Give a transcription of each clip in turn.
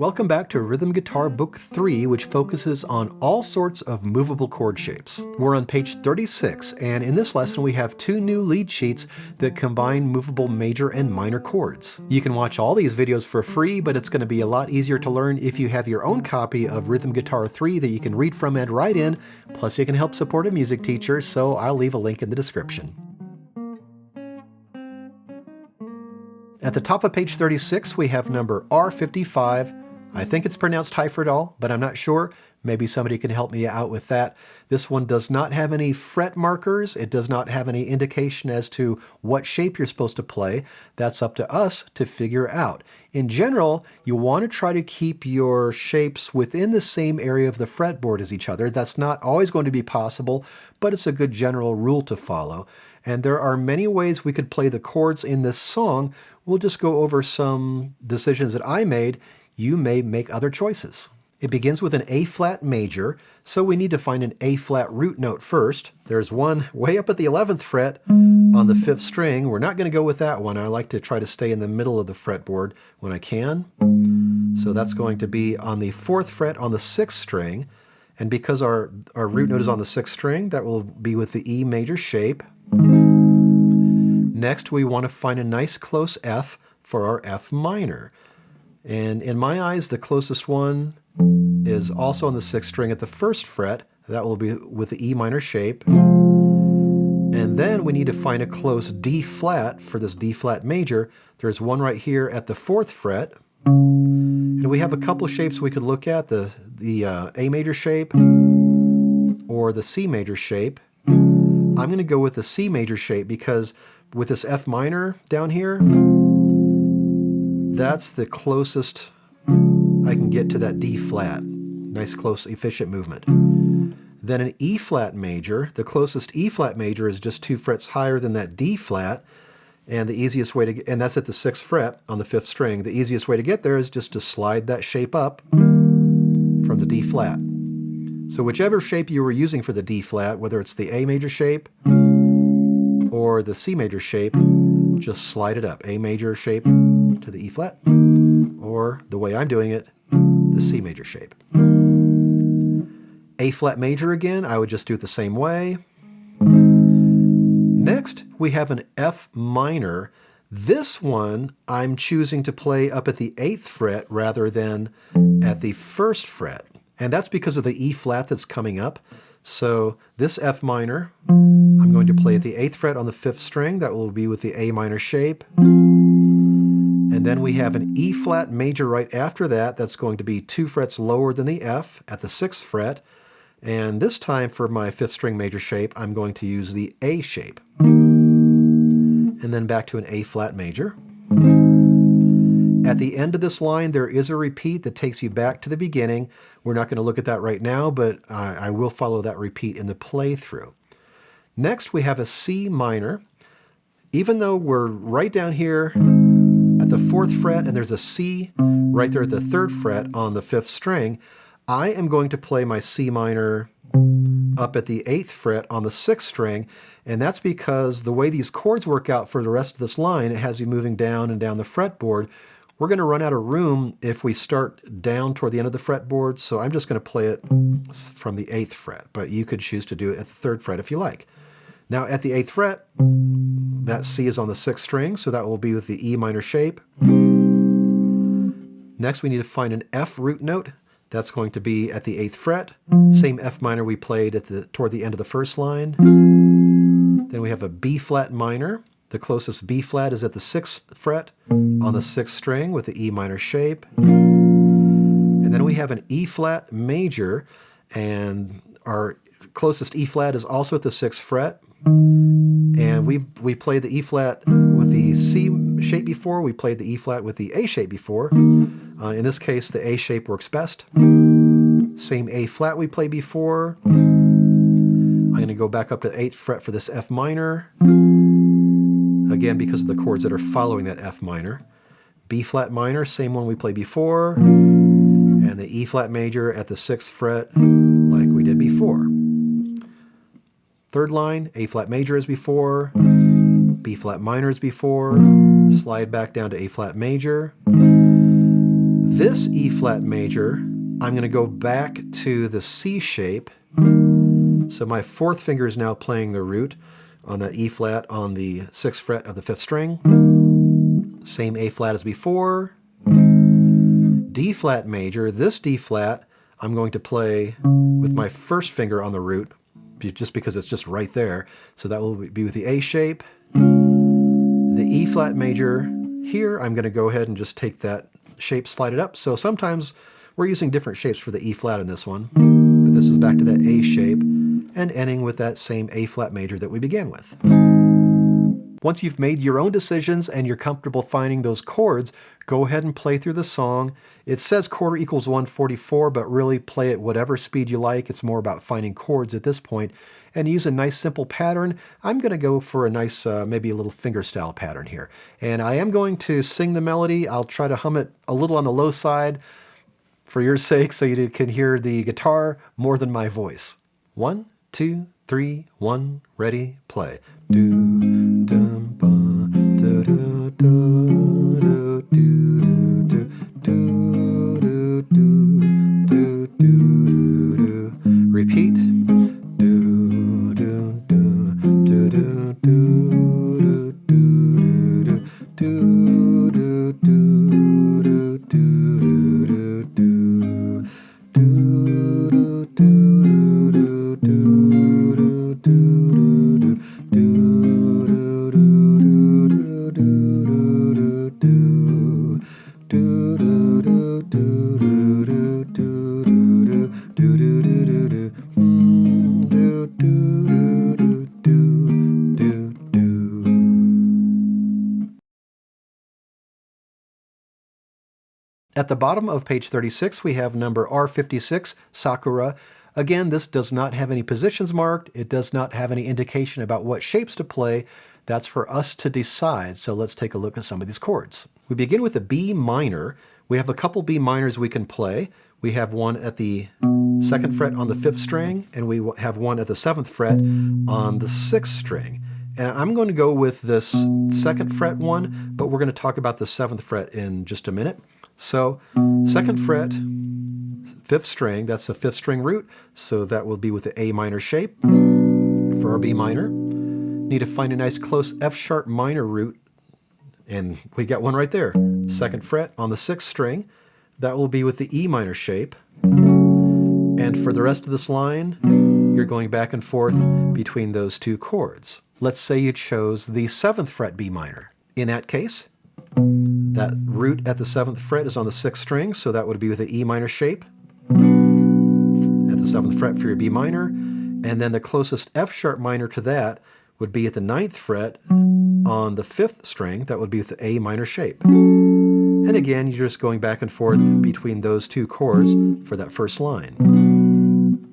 Welcome back to Rhythm Guitar Book 3, which focuses on all sorts of movable chord shapes. We're on page 36, and in this lesson we have two new lead sheets that combine movable major and minor chords. You can watch all these videos for free, but it's going to be a lot easier to learn if you have your own copy of Rhythm Guitar 3 that you can read from and write in, plus you can help support a music teacher, so I'll leave a link in the description. At the top of page 36, we have number R55. I think it's pronounced Hyfrodol, but I'm not sure. Maybe somebody can help me out with that. This one does not have any fret markers. It does not have any indication as to what shape you're supposed to play. That's up to us to figure out. In general, you want to try to keep your shapes within the same area of the fretboard as each other. That's not always going to be possible, but it's a good general rule to follow. And there are many ways we could play the chords in this song. We'll just go over some decisions that I made. You may make other choices. It begins with an A-flat major, so we need to find an A-flat root note first. There's one way up at the 11th fret on the 5th string. We're not going to go with that one. I like to try to stay in the middle of the fretboard when I can. So that's going to be on the 4th fret on the 6th string. And because our root note is on the 6th string, that will be with the E major shape. Next, we want to find a nice close F for our F minor. And in my eyes, the closest one is also on the 6th string at the 1st fret. That will be with the E minor shape. And then we need to find a close D flat for this D flat major. There's one right here at the 4th fret. And we have a couple shapes we could look at, the A major shape or the C major shape. I'm going to go with the C major shape because with this F minor down here, that's the closest I can get to that D flat. Nice, close, efficient movement. Then an E flat major. The closest E flat major is just 2 frets higher than that D flat. And the easiest way to, and that's at the 6th fret on the 5th string. The easiest way to get there is just to slide that shape up from the D flat. So whichever shape you were using for the D flat, whether it's the A major shape or the C major shape, just slide it up. A major shape to the E flat, or the way I'm doing it, the C major shape. A flat major again, I would just do it the same way. Next, we have an F minor. This one I'm choosing to play up at the 8th fret rather than at the 1st fret. And that's because of the E flat that's coming up. So this F minor, I'm going to play at the 8th fret on the 5th string. That will be with the A minor shape. And then we have an E flat major right after that. That's going to be 2 frets lower than the F at the 6th fret. And this time for my 5th string major shape, I'm going to use the A shape. And then back to an A flat major. At the end of this line, there is a repeat that takes you back to the beginning. We're not going to look at that right now, but I will follow that repeat in the playthrough. Next, we have a C minor. Even though we're right down here at the 4th fret and there's a C right there at the 3rd fret on the 5th string, I am going to play my C minor up at the 8th fret on the 6th string, and that's because the way these chords work out for the rest of this line, it has you moving down and down the fretboard. We're going to run out of room if we start down toward the end of the fretboard, so I'm just going to play it from the 8th fret, but you could choose to do it at the 3rd fret if you like. Now at the 8th fret, that C is on the 6th string, so that will be with the E minor shape. Next we need to find an F root note. That's going to be at the 8th fret. Same F minor we played toward the end of the first line. Then we have a B flat minor. The closest B flat is at the 6th fret on the 6th string with the E minor shape. And then we have an E flat major, and our closest E flat is also at the 6th fret. And we played the E flat with the C shape before, we played the E flat with the A shape before. In this case, the A shape works best. Same A flat we played before. I'm going to go back up to the 8th fret for this F minor. Again, because of the chords that are following that F minor. B flat minor, same one we played before. And the E flat major at the 6th fret, like we did before. 3rd line, A flat major as before. B flat minor as before. Slide back down to A flat major. This E flat major, I'm going to go back to the C shape. So my fourth finger is now playing the root on that E flat on the 6th fret of the 5th string. Same A flat as before. D flat major, this D flat, I'm going to play with my first finger on the root, just because it's just right there. So that will be with the A shape. The E flat major here, I'm going to go ahead and just take that shape, slide it up. So sometimes we're using different shapes for the E flat in this one, but this is back to that A shape and ending with that same A flat major that we began with. Once you've made your own decisions and you're comfortable finding those chords, go ahead and play through the song. It says quarter equals 144, but really play at whatever speed you like. It's more about finding chords at this point. And use a nice simple pattern. I'm going to go for a nice, maybe a little fingerstyle pattern here. And I am going to sing the melody. I'll try to hum it a little on the low side for your sake so you can hear the guitar more than my voice. 1, 2, 3, 1, ready, play. Do, dum, ba, do, do, do, do, do, do, do, do, do, do. Repeat. Do, do, do, do, do, do, do, do, do, do, do, do, do, At the bottom of page 36, we have number R56, Sakura. Again, this does not have any positions marked. It does not have any indication about what shapes to play. That's for us to decide. So let's take a look at some of these chords. We begin with a B minor. We have a couple B minors we can play. We have one at the 2nd fret on the 5th string, and we have one at the 7th fret on the 6th string. And I'm going to go with this 2nd fret one, but we're going to talk about the 7th fret in just a minute. So 2nd fret, 5th string, that's the 5th string root, so that will be with the A minor shape for our B minor. Need to find a nice close F sharp minor root, and we got one right there. 2nd fret on the 6th string, that will be with the E minor shape. And for the rest of this line, you're going back and forth between those two chords. Let's say you chose the 7th fret B minor. In that case, that root at the 7th fret is on the 6th string, so that would be with the E minor shape at the 7th fret for your B minor, and then the closest F sharp minor to that would be at the 9th fret on the 5th string. That would be with the A minor shape. And again, you're just going back and forth between those two chords for that first line.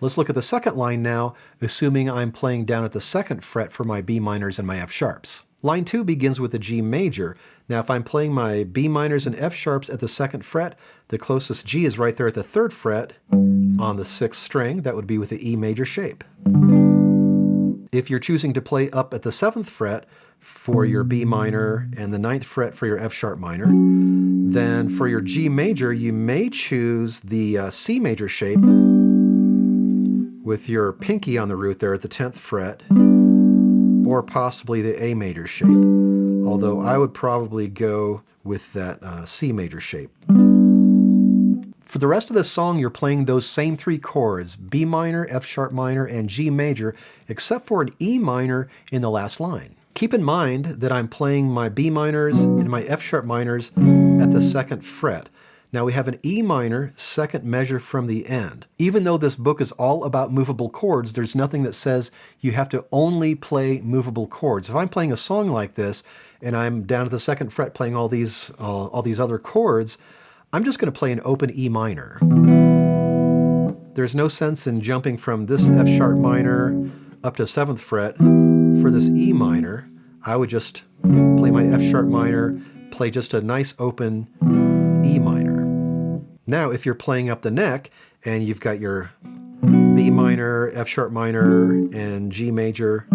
Let's look at the second line now, assuming I'm playing down at the 2nd fret for my B minors and my F sharps. Line 2 begins with a G major. Now if I'm playing my B minors and F sharps at the 2nd fret, the closest G is right there at the 3rd fret on the 6th string. That would be with the E major shape. If you're choosing to play up at the 7th fret for your B minor and the 9th fret for your F sharp minor, then for your G major you may choose the C major shape with your pinky on the root there at the 10th fret, or possibly the A major shape, although I would probably go with that C major shape. For the rest of the song, you're playing those same three chords, B minor, F sharp minor, and G major, except for an E minor in the last line. Keep in mind that I'm playing my B minors and my F sharp minors at the 2nd fret. Now we have an E minor, 2nd measure from the end. Even though this book is all about movable chords, there's nothing that says you have to only play movable chords. If I'm playing a song like this and I'm down at the 2nd fret playing all these other chords, I'm just going to play an open E minor. There's no sense in jumping from this F sharp minor up to 7th fret for this E minor. I would just play my F sharp minor, play just a nice open E minor. Now, if you're playing up the neck and you've got your B minor, F sharp minor, and G major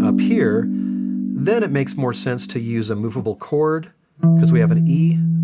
up here, then it makes more sense to use a movable chord because we have an E